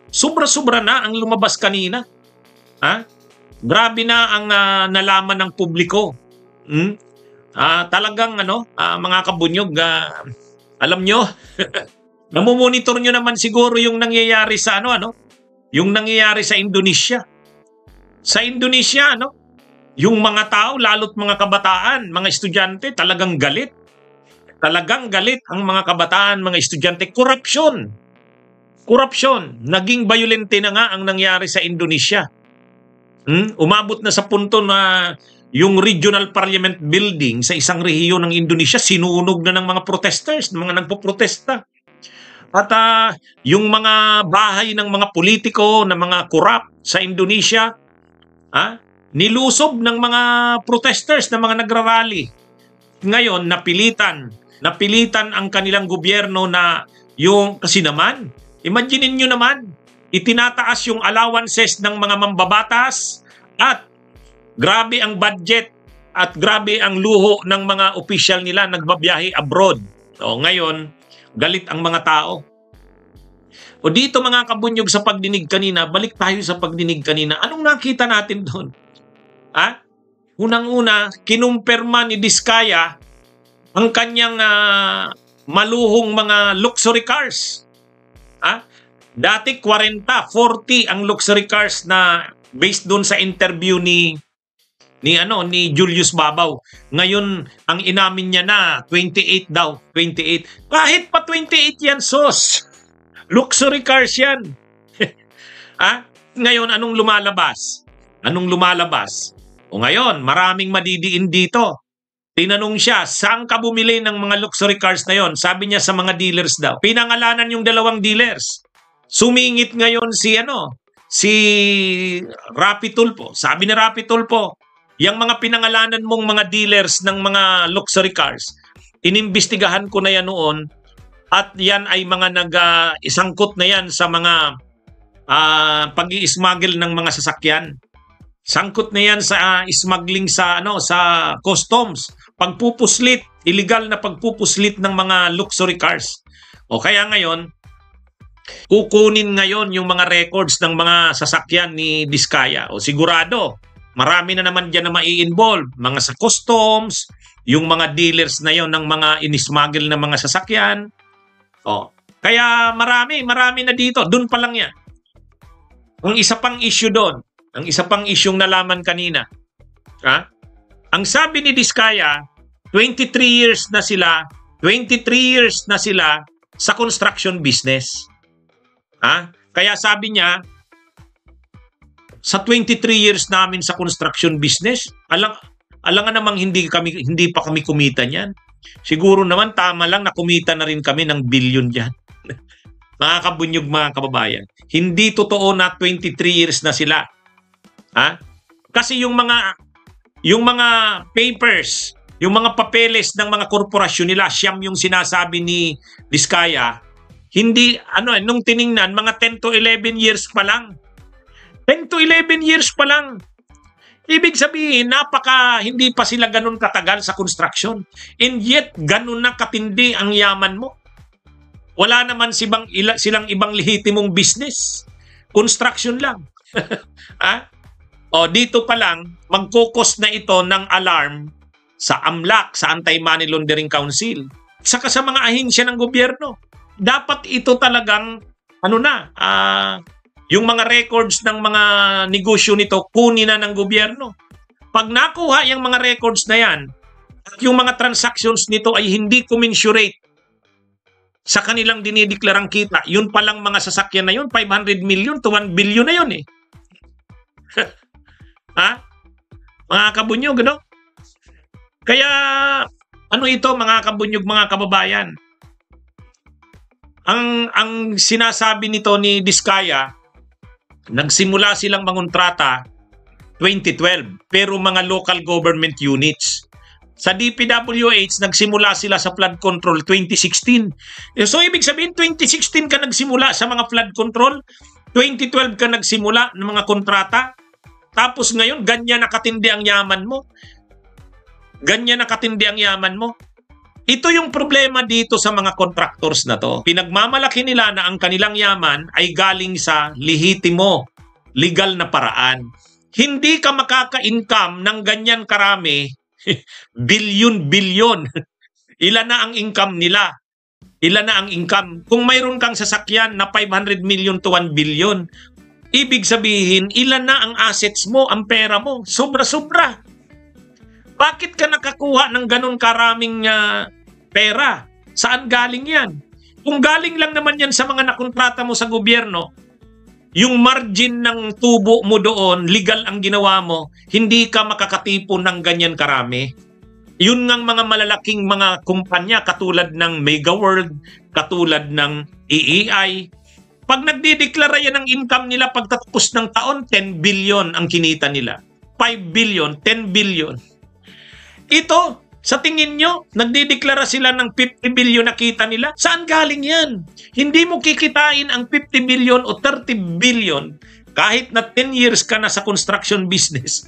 Sobra-sobra na ang lumabas kanina. Ha? Grabe na ang nalaman ng publiko. Talagang mga kabunyog, alam nyo, namumonitor nyo naman siguro yung nangyayari sa yung nangyayari sa Indonesia. Sa Indonesia, yung mga tao, lalo't mga kabataan, mga estudyante, talagang galit. Talagang galit ang mga kabataan, mga estudyante. Korupsyon. Naging violente na nga ang nangyari sa Indonesia. Umabot na sa punto na yung regional parliament building sa isang rehiyon ng Indonesia sinunog na ng mga protesters, ng mga nagpoprotesta. At yung mga bahay ng mga politiko, ng mga korap sa Indonesia, nilusob ng mga protesters, ng mga nagrarally. Ngayon, napilitan ang kanilang gobyerno na kasi naman, imagine nyo naman, itinataas yung allowances ng mga mambabatas at grabe ang budget at grabe ang luho ng mga opisyal nila nagbabiyahe abroad. So, ngayon, galit ang mga tao. O dito mga kabunyog sa pagdinig kanina, balik tayo sa pagdinig kanina. Anong nakita natin doon? Unang-una, kinumpirma ni Diskaya ang kanyang maluhong mga luxury cars. Dati 40 ang luxury cars na based doon sa interview ni Julius Babaw. Ngayon, ang inamin niya na 28 daw, 28. Kahit pa 28 yan, sos. Luxury cars yan. Ngayon, anong lumalabas? O ngayon, maraming madidiin dito. Tinanong siya, saan ka bumili ng mga luxury cars na yon? Sabi niya sa mga dealers daw. Pinangalanan yung 2 dealers. Sumingit ngayon si Rapi Tulfo. Sabi ni Rapi Tulfo, yung mga pinangalanan mong mga dealers ng mga luxury cars, inimbestigahan ko na yan noon at yan ay mga isangkot na yan sa mga pag-i-smuggle ng mga sasakyan. Sangkot na yan sa smuggling sa customs, pagpupuslit, illegal na pagpupuslit ng mga luxury cars. O kaya ngayon, kukunin ngayon yung mga records ng mga sasakyan ni Diskaya. O sigurado, marami na naman dyan na mai-involve. Mga sa customs, yung mga dealers na yon ng mga inismuggle na mga sasakyan. O, kaya marami na dito. Doon pa lang yan. Ang isa pang issue doon, ang isa pang isyong nalaman kanina. Ang sabi ni Diskaya, 23 years na sila sa construction business. Kaya sabi niya, sa 23 years namin sa construction business, alangan namang hindi pa kami kumita niyan. Siguro naman tama lang na kumita na rin kami ng billion diyan. Mga kabunyog, mga kababayan. Hindi totoo na 23 years na sila. Kasi yung mga papers, yung mga papeles ng mga korporasyon nila, siyam yung sinasabi ni Diskaya. Hindi, nung tiningnan, mga 10 to 11 years pa lang. 10 to 11 years pa lang. Ibig sabihin, hindi pa sila ganun katagal sa construction. And yet, ganun na katindi ang yaman mo. Wala naman silang ibang lehitimong business. Construction lang. Dito pa lang, magkukos na ito ng alarm sa AMLAC, sa Anti-Money Laundering Council. Saka sa mga ahensya ng gobyerno. Dapat ito talagang yung mga records ng mga negosyo nito kunin na ng gobyerno. Pag nakuha yung mga records na yan at yung mga transactions nito ay hindi commensurate sa kanilang dinideklarang kita, yun palang mga sasakyan na yun, 500 million to 1 billion na yun . Mga kabunyog, Kaya ito mga kabunyog, mga kababayan? Ang sinasabi nito ni Diskaya, nagsimula silang mangontrata 2012 pero mga local government units. Sa DPWH, nagsimula sila sa flood control 2016. So ibig sabihin 2016 ka nagsimula sa mga flood control, 2012 ka nagsimula ng mga kontrata, tapos ngayon ganyan nakatindi ang yaman mo. Ito yung problema dito sa mga contractors na to. Pinagmamalaki nila na ang kanilang yaman ay galing sa lehitimo, legal na paraan. Hindi ka makaka-income ng ganyan karami, bilyon-bilyon. Ilan na ang income nila? Ilan na ang income? Kung mayroon kang sasakyan na 500 million to 1 billion, ibig sabihin, ilan na ang assets mo, ang pera mo? Sobra-sobra. Bakit ka nakakuha ng ganun karaming pera? Saan galing yan? Kung galing lang naman yan sa mga nakontrata mo sa gobyerno, yung margin ng tubo mo doon, legal ang ginawa mo, hindi ka makakatipon ng ganyan karami. Yun ngang mga malalaking mga kumpanya katulad ng Mega World, katulad ng EEI. Pag nagdideklara yan ng income nila pagtatapos ng taon, 10 billion ang kinita nila. 5 billion, 10 billion. Ito, sa tingin nyo, nagdideklara sila ng 50 billion na kita nila? Saan galing yan? Hindi mo kikitain ang 50 billion o 30 billion kahit na 10 years ka na sa construction business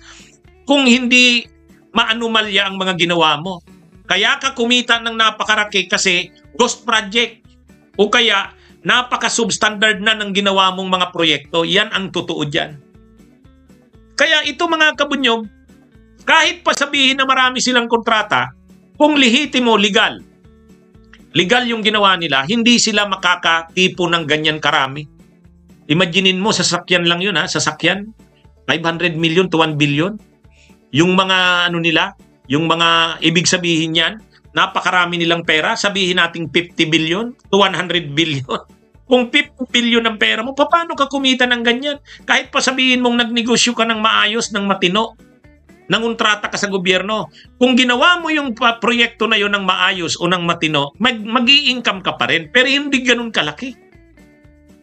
kung hindi maanumalya ang mga ginawa mo. Kaya ka kumita ng napakaraki kasi ghost project o kaya napaka-substandard na ng ginawa mong mga proyekto. Yan ang totoo dyan. Kaya ito mga kabunyog, kahit pa sabihin na marami silang kontrata, kung lehitimo, legal yung ginawa nila, hindi sila makakatipo ng ganyan karami. Imaginin mo, sasakyan lang yun sasakyan, 500 million to 1 billion. Yung mga nila, yung mga ibig sabihin yan, napakarami nilang pera, sabihin nating 50 billion to 100 billion. Kung 50 billion ang pera mo, paano ka kumita ng ganyan? Kahit pa sabihin mong nagnegosyo ka ng maayos, ng matino, nangontrata ka sa gobyerno. Kung ginawa mo yung proyekto na yun ng maayos o ng matino, mag-i-income ka pa rin. Pero hindi ganun kalaki.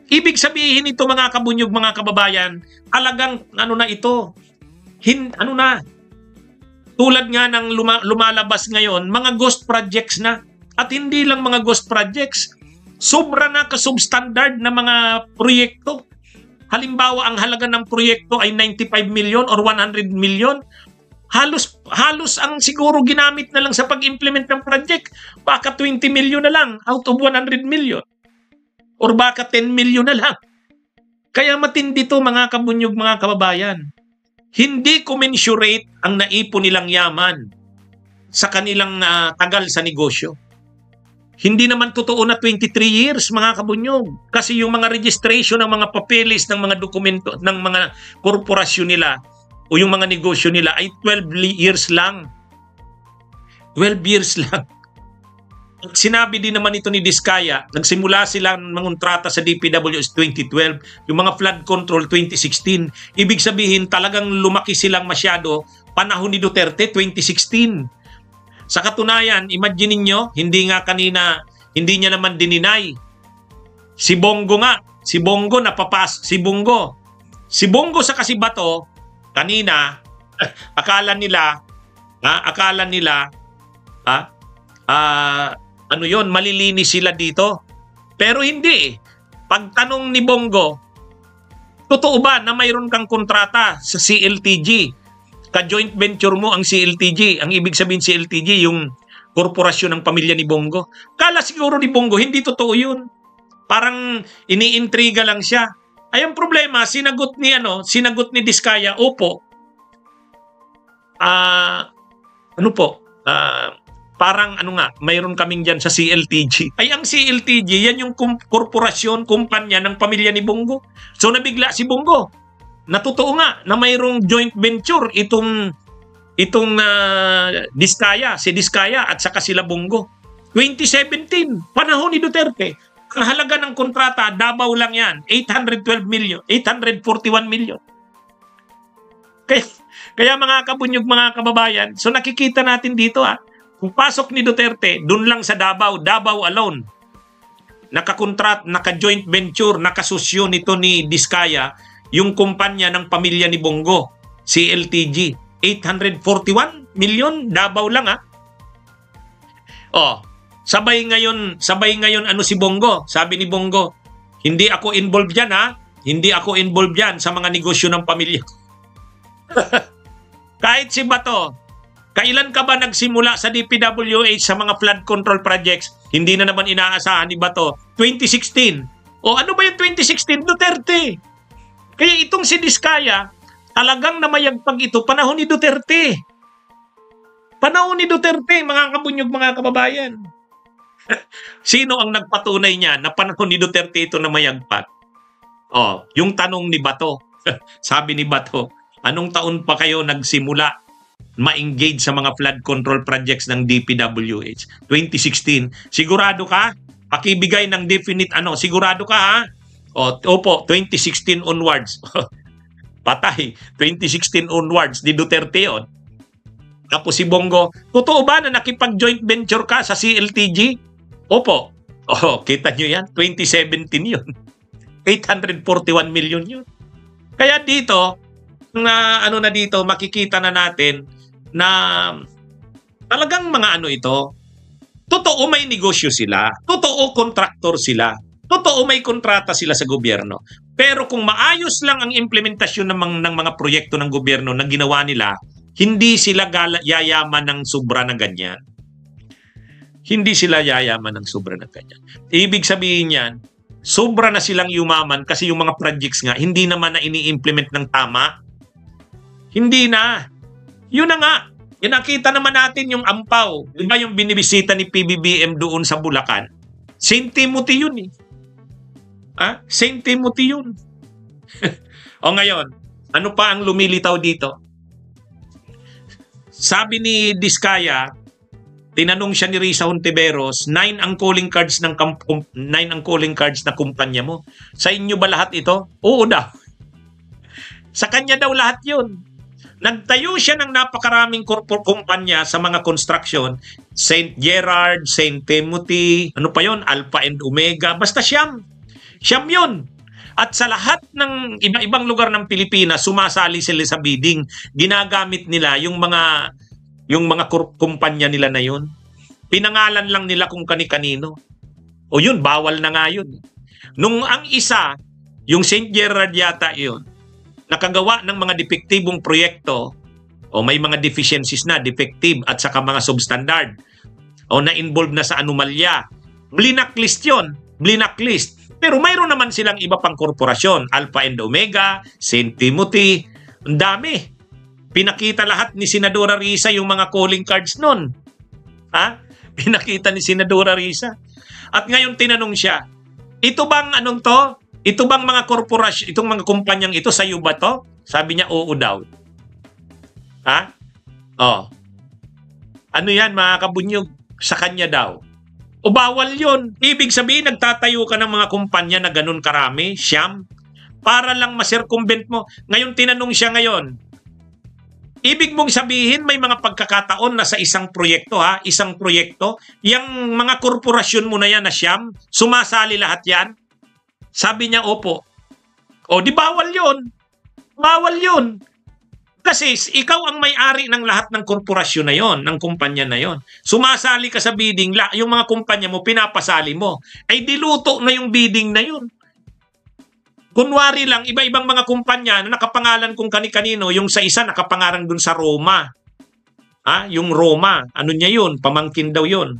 Ibig sabihin ito mga kabunyog, mga kababayan, talagang ito, tulad nga ng lumalabas ngayon, mga ghost projects na. At hindi lang mga ghost projects, sobra na ka-substandard na mga proyekto. Halimbawa, ang halaga ng proyekto ay 95 million or 100 million. Halos ang siguro ginamit na lang sa pag-implement ng project. Baka 20 million na lang out of 100 million. Or baka 10 million na lang. Kaya matindi to mga kabunyog, mga kababayan. Hindi commensurate ang naipon nilang yaman sa kanilang tagal sa negosyo. Hindi naman totoo na 23 years mga kabunyog. Kasi yung mga registration ng mga papeles, ng mga dokumento, ng mga korporasyon nila o yung mga negosyo nila ay 12 years lang. 12 years lang. At sinabi din naman ito ni Diskaya, nagsimula silang mangontrata sa DPWH 2012, yung mga flood control 2016. Ibig sabihin talagang lumaki silang masyado panahon ni Duterte 2016. Sa katunayan, imagine niyo, hindi niya naman dininay. Si Bongo Si Bongo sa Kasibato, kanina, akala nila, malilinis sila dito. Pero hindi. Pagtanong ni Bongo, totoo ba na mayroon kang kontrata sa CLTG? Ka-joint venture mo ang CLTG. Ang ibig sabihin CLTG, yung korporasyon ng pamilya ni Bongo. Kala siguro ni Bongo, hindi totoo yun. Parang iniintriga lang siya. Ay, ang problema, sinagot ni Diskaya, opo. Parang mayroon kaming dyan sa CLTG. Ay, ang CLTG, yan yung korporasyon, kumpanya ng pamilya ni Bongo. So, nabigla si Bongo. Natotoo nga na mayroong joint venture itong Diskaya, si Diskaya at saka sila Bongo. 2017, panahon ni Duterte. Ang halaga ng kontrata, Davao lang yan, 841 million. Kaya mga kabunyog, mga kababayan, so nakikita natin dito kung pasok ni Duterte, dun lang sa Davao alone, naka-joint venture, nakasusyo nito ni Diskaya, yung kumpanya ng pamilya ni Bongo, CLTG, 841 million, Davao lang Sabay ngayon si Bongo, sabi ni Bongo, hindi ako involved diyan Hindi ako involved diyan sa mga negosyo ng pamilya ko. Kahit si Bato, Kailan ka ba nagsimula sa DPWH sa mga flood control projects? Hindi na naman inaasahan ni Bato. 2016. O ano ba yung 2016? Duterte. Kaya itong si Diskaya, talagang namayagpag ito panahon ni Duterte. Panahon ni Duterte, mga kabunyog, mga kababayan. Sino ang nagpatunay niya na panahon ni Duterte ito namayagpag? O, yung tanong ni Bato. Sabi ni Bato, anong taon pa kayo nagsimula ma-engage sa mga flood control projects ng DPWH? 2016. Sigurado ka? Pakibigay ng definite sigurado ka ha? Opo, 2016 onwards. Patay. 2016 onwards, di Duterte yun. Tapos si Bongo, totoo ba na nakipag-joint venture ka sa CLTG? Opo. Kita nyo yan? 2017 yun. 841 million yun. Kaya dito, dito, makikita na natin na talagang mga ito, totoo may negosyo sila, totoo kontraktor sila, totoo may kontrata sila sa gobyerno. Pero kung maayos lang ang implementasyon ng mga proyekto ng gobyerno na ginawa nila, hindi sila yayaman ng sobra na ganyan. Hindi sila yayaman ng sobra na ganyan. Ibig sabihin yan, sobra na silang yumaman kasi yung mga projects nga, hindi naman na ini-implement ng tama. Hindi na. Yun na nga. Yung nakita naman natin yung Ampaw. Diba yung binibisita ni PBBM doon sa Bulacan? St. Timothy yun eh. St. Timothy yun. O ngayon, ano pa ang lumilitaw dito? Sabi ni Diskaya, tinanong siya ni Risa Hontiveros, 9 ang calling cards na kumpanya mo. Sa inyo ba lahat ito? Oo daw. Sa kanya daw lahat yun. Nagtayo siya ng napakaraming kumpanya sa mga construction. St. Gerard, St. Timothy, ano pa yon, Alpha and Omega, basta Siyam. Siyam yun. At sa lahat ng iba-ibang lugar ng Pilipinas, sumasali sila sa bidding. Ginagamit nila yung mga kumpanya nila na yun. Pinangalan lang nila kung kani-kanino. O yun, bawal na nga yun. Nung ang isa, yung St. Gerard yata yun, nakagawa ng mga depektibong proyekto o may mga deficiencies na, defective at saka mga substandard o na-involve na sa anomalya. Blinacklist yun. Blinacklist. Pero mayroon naman silang iba pang korporasyon. Alpha and Omega, St. Timothy. Ang dami. Pinakita lahat ni Senadora Risa yung mga calling cards nun. Pinakita ni Senadora Risa. At ngayon tinanong siya, ito bang to? Ito bang mga korporasyon, itong mga kumpanyang ito, sa'yo ba to? Sabi niya, oo daw. Ano yan, mga kabunyog? Sa kanya daw. O bawal yun. Ibig sabihin, nagtatayo ka ng mga kumpanya na ganun karami, siyam, para lang ma-circumvent mo. Ngayon, tinanong siya ngayon, ibig mong sabihin, may mga pagkakataon na sa isang proyekto, isang proyekto, yung mga korporasyon mo na yan na siyam, sumasali lahat yan? Sabi niya, opo. O, di bawal yun. Bawal yun. Kasi ikaw ang may-ari ng lahat ng korporasyon na yon, ng kumpanya na yon. Sumasali ka sa bidding, yung mga kumpanya mo, pinapasali mo. Ay diluto na yung bidding na yun. Kunwari lang, iba-ibang mga kumpanya na nakapangalan kung kani-kanino, yung sa isa nakapangalan dun sa Roma. Yung Roma, ano niya yun? Pamangkin daw yun.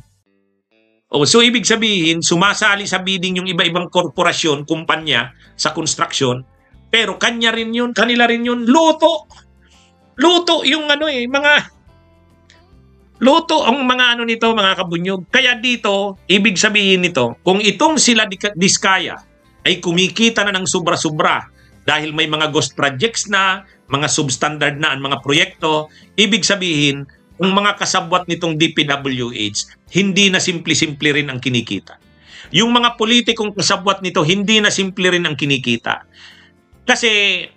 So ibig sabihin, sumasali sa bidding yung iba-ibang korporasyon, kumpanya sa construction, pero kanya rin yun, kanila rin yun, luto. Luto yung luto ang mga nito, mga kabunyog. Kaya dito, ibig sabihin nito, kung itong sila Diskaya ay kumikita na ng sobra-sobra dahil may mga ghost projects na, mga substandard na ang mga proyekto, ibig sabihin, ang mga kasabwat nitong DPWH, hindi na simple-simple rin ang kinikita. Yung mga politikong kasabwat nito, hindi na simple rin ang kinikita. Kasi,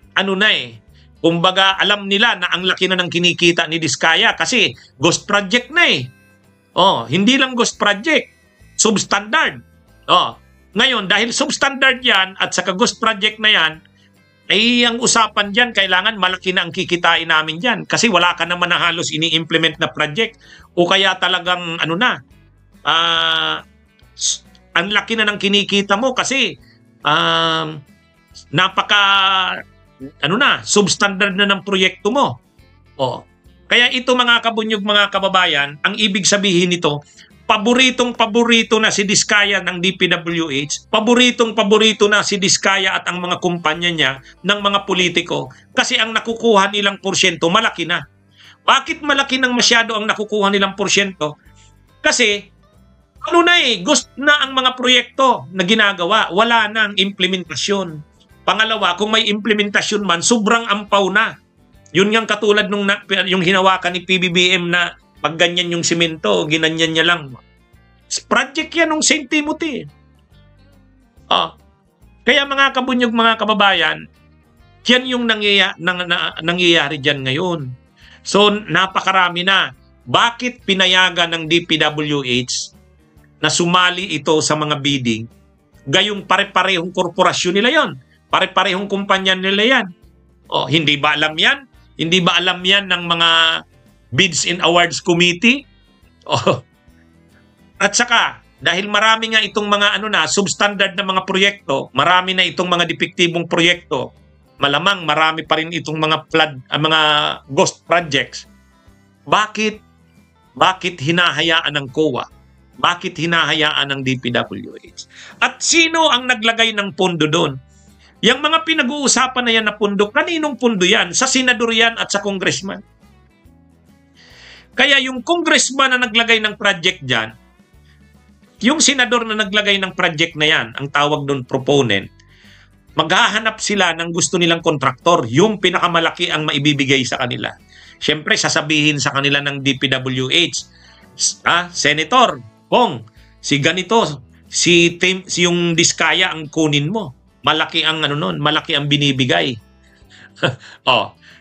kumbaga, alam nila na ang laki na ng kinikita ni Diskaya kasi ghost project na eh. Hindi lang ghost project, substandard. Ngayon, dahil substandard yan at saka ghost project na yan, ay ang usapan dyan, kailangan malaki na ang kikitain namin dyan. Kasi wala ka naman na halos ini-implement na project. O kaya talagang, ang laki na ng kinikita mo kasi substandard na ng proyekto mo. Kaya ito mga kabunyog, mga kababayan, ang ibig sabihin nito, paboritong-paborito na si Diskaya ng DPWH, paboritong-paborito na si Diskaya at ang mga kumpanya niya ng mga politiko kasi ang nakukuha nilang porsyento malaki na. Bakit malaki ng masyado ang nakukuha nilang porsyento? Kasi ano na gusto na ang mga proyekto na ginagawa, wala na ang implementasyon. Pangalawa, kung may implementasyon man, sobrang ampaw na. Yun nga katulad nung yung hinawakan ni PBBM na pag ganyan yung simento, ginanyan niya lang. Project yan ng St. Timothy. Kaya mga kabunyog, mga kababayan, yan yung nangyayari dyan ngayon. So, napakarami na. Bakit pinayagan ng DPWH na sumali ito sa mga bidding? Gayong pare-parehong korporasyon nila yon, pare-parehong kumpanya nila yan. Hindi ba alam yan? Hindi ba alam yan ng mga Bids and Awards Committee? At saka, dahil marami nga itong mga substandard na mga proyekto, marami na itong mga depektibong proyekto, malamang marami pa rin itong mga ghost projects. Bakit hinahayaan ng COA? Bakit hinahayaan ng DPWH? At sino ang naglagay ng pondo doon? Yang mga pinag-uusapan na yan na pondo, kaninong pondo yan? Sa senador yan at sa congressman. Kaya yung congressman na naglagay ng project dyan, yung senador na naglagay ng project na yan, ang tawag doon proponent, maghahanap sila ng gusto nilang kontraktor, yung pinakamalaki ang maibibigay sa kanila. Siyempre, sasabihin sa kanila ng DPWH, Senator, Kong, si ganito, si yung Diskaya ang kunin mo. Malaki ang malaki ang binibigay.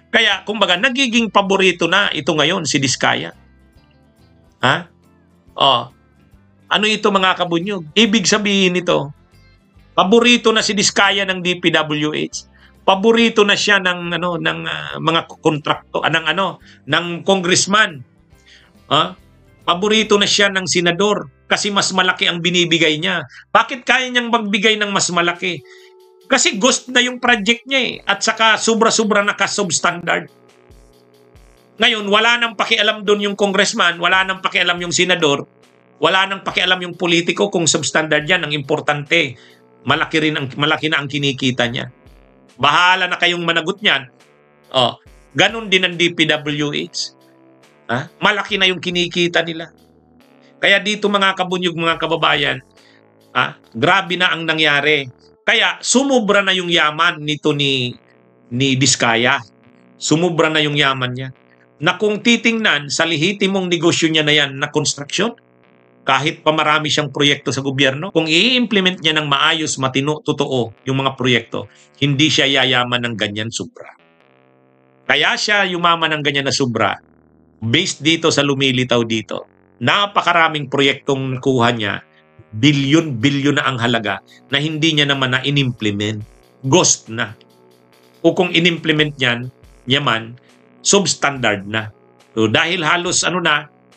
Kaya kumbaga nagiging paborito na ito ngayon si Diskaya. Ano ito mga kabunyog? Ibig sabihin nito, paborito na si Diskaya ng DPWH. Paborito na siya ng mga kontrakto ng congressman. Paborito na siya ng senador kasi mas malaki ang binibigay niya. Bakit kaya niyang magbigay ng mas malaki? Kasi ghost na yung project niya at saka sobra-sobra naka-substandard. Ngayon, wala nang pakialam doon yung congressman, wala nang pakialam yung senador, wala nang pakialam yung politiko kung substandard yan. Ang importante, malaki na ang kinikita niya. Bahala na kayong managot niyan. Ganun din ang DPWH. Malaki na yung kinikita nila. Kaya dito mga kabunyog, mga kababayan, grabe na ang nangyari. Kaya sumubra na yung yaman nito ni Diskaya. Sumubra na yung yaman niya. Na kung titingnan sa lehitimong negosyo niya na yan na construction, kahit pa marami siyang proyekto sa gobyerno, kung i-implement niya ng maayos, matino, totoo yung mga proyekto, hindi siya yayaman ng ganyan sobra. Kaya siya yumaman ng ganyan na sobra based dito sa lumilitaw dito. Napakaraming proyektong nakuha niya, bilyon-bilyon na ang halaga na hindi niya naman na in-implement. Ghost na. O kung in-implement niya man, substandard na. So, dahil halos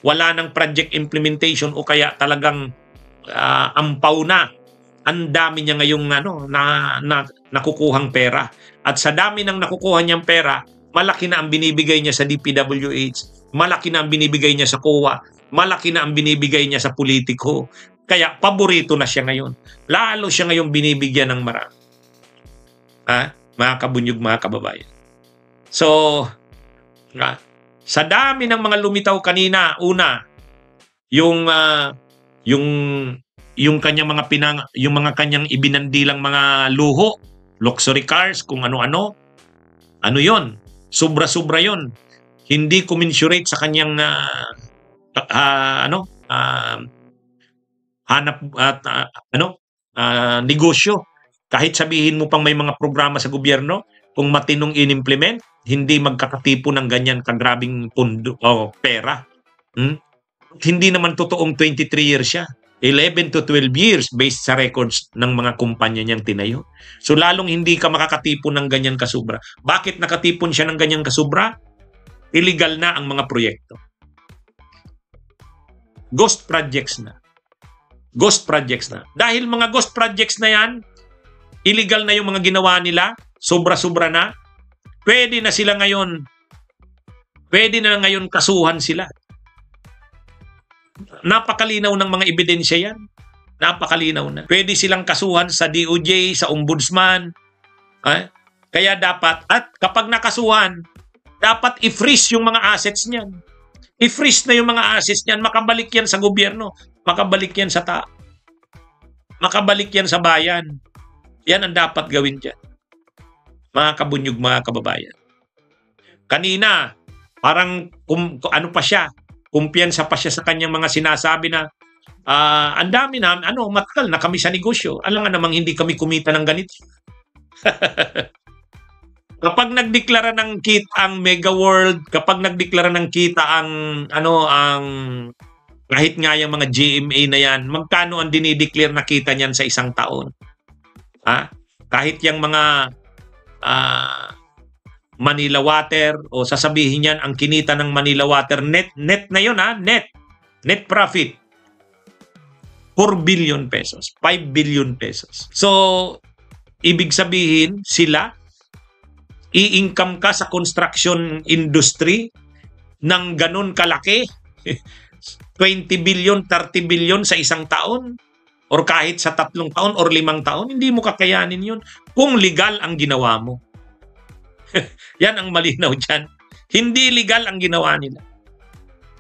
wala ng project implementation o kaya talagang ampaw na. Ang dami niya ngayong nakukuhang pera. At sa dami ng nakukuha niyang pera, malaki na ang binibigay niya sa DPWH, malaki na ang binibigay niya sa COA, malaki na ang binibigay niya sa politiko. Kaya paborito na siya ngayon. Lalo siya ngayon binibigyan ng marami. Mga kabunyog, mga kababayan. So, sa dami ng mga lumitaw kanina, una, yung kanyang yung mga kanyang ibinandilang mga luho, luxury cars, kung ano-ano, yon? Sobra-sobra yon. Hindi commensurate sa kanyang hanap at negosyo. Kahit sabihin mo pang may mga programa sa gobyerno, kung matinong in-implement, hindi magkakatipo ng ganyan kagrabing pundo o pera. Hindi naman totoong 23 years siya. 11 to 12 years based sa records ng mga kumpanya niyang tinayo. So lalong hindi ka makakatipon ng ganyan kasubra. Bakit nakatipon siya ng ganyan kasubra? Illegal na ang mga proyekto. Ghost projects na. Ghost projects na. Dahil mga ghost projects na yan, illegal na yung mga ginawa nila, sobra-sobra na, pwede na sila ngayon Pwede na ngayon kasuhan sila. Napakalinaw ng mga ebidensya yan. Napakalinaw na. Pwede silang kasuhan sa DOJ, sa Ombudsman. Kaya dapat, at kapag nakasuhan, dapat i-freeze yung mga assets niyan. I-freeze na yung mga assets niyan. Makabalik yan sa gobyerno. Makabalik yan sa tao. Makabalik yan sa bayan. Yan ang dapat gawin dyan. Mga kabunyog, mga kababayan. Kanina, parang ano pa siya, kumpiyansa pa siya sa kanyang mga sinasabi na ang dami na, matkal na kami sa negosyo. Alam nga namang hindi kami kumita ng ganito. Kapag nagdeklara ng kita ang Mega World, kapag nagdeklara ng kita ang kahit nga yung mga GMA na yan, magkano ang dinideclare na kita niyan sa isang taon? Kahit yung mga Manila Water, o sasabihin yan, ang kinita ng Manila Water, net na yun, net profit, 4 billion pesos, 5 billion pesos. So, ibig sabihin, sila, i-income ka sa construction industry ng ganun kalaki, 20 billion, 30 billion sa isang taon, or kahit sa 3 taon or 5 taon, hindi mo kakayanin yun kung legal ang ginawa mo. Yan ang malinaw dyan. Hindi legal ang ginawa nila.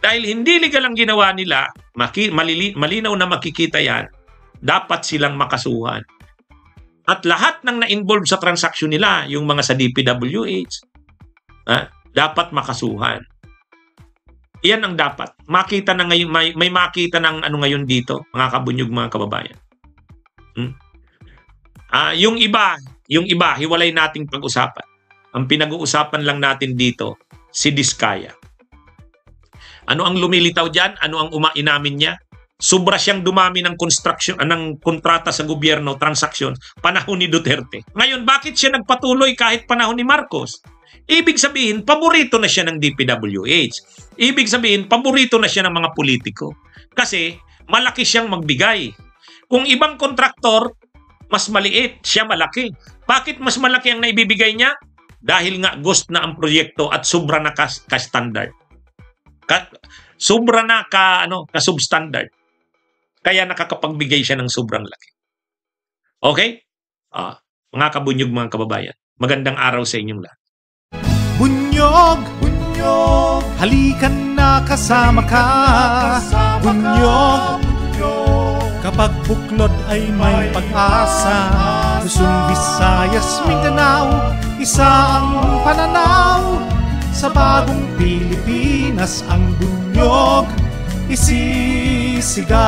Dahil hindi legal ang ginawa nila, malinaw na makikita yan, dapat silang makasuhan. At lahat ng na-involve sa transaksyon nila, yung mga sa DPWH, dapat makasuhan. Yan ang dapat. Makita na ngayon, may makita ng ngayon dito, mga kabunyog, mga kababayan. Yung iba, hiwalay nating pag-usapan. Ang pinag-uusapan lang natin dito, si Diskaya. Ano ang lumilitaw dyan? Ano ang inamin niya? Sobra siyang dumami ng ng kontrata sa gobyerno, transaksyon, panahon ni Duterte. Ngayon, bakit siya nagpatuloy kahit panahon ni Marcos? Ibig sabihin, paborito na siya ng DPWH. Ibig sabihin, paborito na siya ng mga politiko. Kasi, malaki siyang magbigay. Kung ibang kontraktor, mas maliit, siya malaki. Bakit mas malaki ang naibibigay niya? Dahil nga ghost na ang proyekto at sobra na ka-standard. Sobra na ka-substandard. Kaya nakakapagbigay siya ng sobrang laki. Okay? Mga kabunyog, mga kababayan, magandang araw sa inyong lahat. Bunyog, bunyog, halikan na kasama ka. Bunyog, kapag buklod ay may pag-asa. Luzon, Visayas, Mindanao, isa ang pananaw. Sa bagong Pilipinas ang bunyog isisigaw.